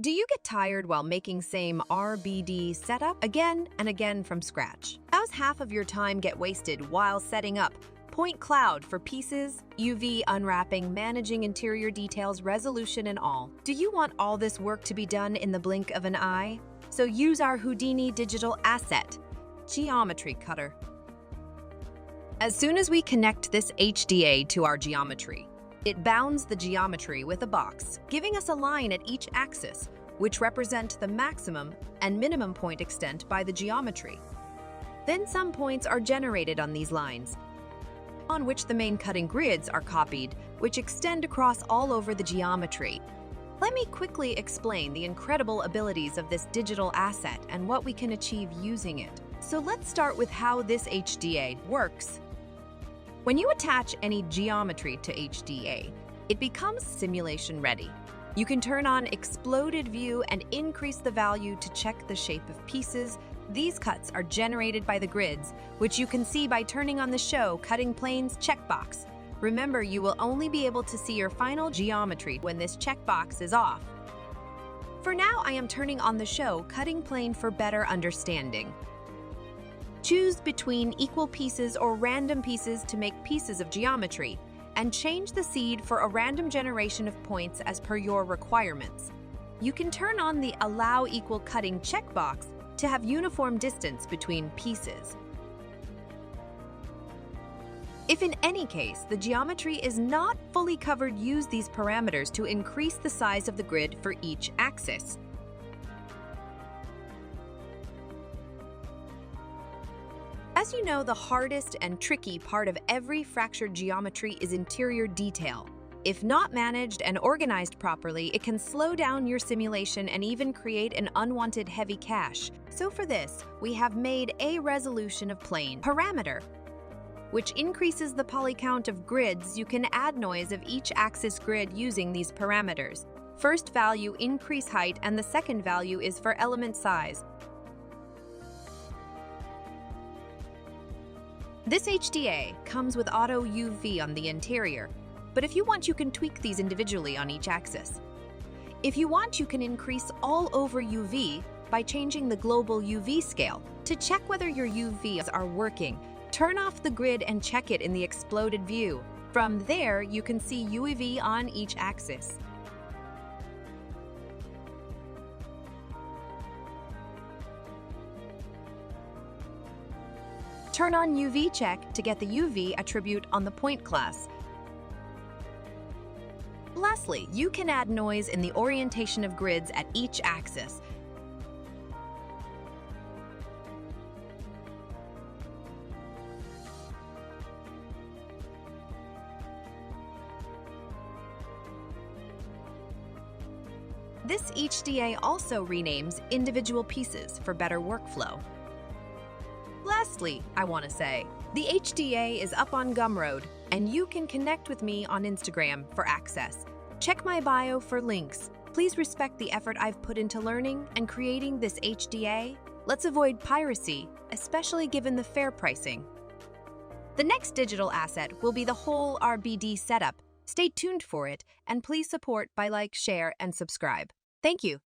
Do you get tired while making same RBD setup again and again from scratch? How's half of your time get wasted while setting up point cloud for pieces, UV unwrapping, managing interior details, resolution and all? Do you want all this work to be done in the blink of an eye? So use our Houdini digital asset, Geometry Cutter. As soon as we connect this HDA to our geometry, it bounds the geometry with a box, giving us a line at each axis, which represent the maximum and minimum point extent by the geometry. Then some points are generated on these lines, on which the main cutting grids are copied, which extend across all over the geometry. Let me quickly explain the incredible abilities of this digital asset and what we can achieve using it. So let's start with how this HDA works. When you attach any geometry to HDA, it becomes simulation ready. You can turn on exploded view and increase the value to check the shape of pieces. These cuts are generated by the grids, which you can see by turning on the Show Cutting Planes checkbox. Remember, you will only be able to see your final geometry when this checkbox is off. For now, I am turning on the Show Cutting Plane for better understanding. Choose between equal pieces or random pieces to make pieces of geometry, and change the seed for a random generation of points as per your requirements. You can turn on the Allow Equal Cutting checkbox to have uniform distance between pieces. If in any case the geometry is not fully covered, use these parameters to increase the size of the grid for each axis. As you know, the hardest and tricky part of every fractured geometry is interior detail. If not managed and organized properly, it can slow down your simulation and even create an unwanted heavy cache. So for this, we have made a resolution of plane parameter, which increases the poly count of grids. You can add noise of each axis grid using these parameters. First value increase height and the second value is for element size. This HDA comes with auto UV on the interior, but if you want, you can tweak these individually on each axis. If you want, you can increase all over UV by changing the global UV scale. To check whether your UVs are working, turn off the grid and check it in the exploded view. From there, you can see UV on each axis. Turn on UV check to get the UV attribute on the point class. Lastly, you can add noise in the orientation of grids at each axis. This HDA also renames individual pieces for better workflow. Lastly, I want to say, the HDA is up on Gumroad, and you can connect with me on Instagram for access. Check my bio for links. Please respect the effort I've put into learning and creating this HDA. Let's avoid piracy, especially given the fair pricing. The next digital asset will be the whole RBD setup. Stay tuned for it, and please support by like, share, and subscribe. Thank you.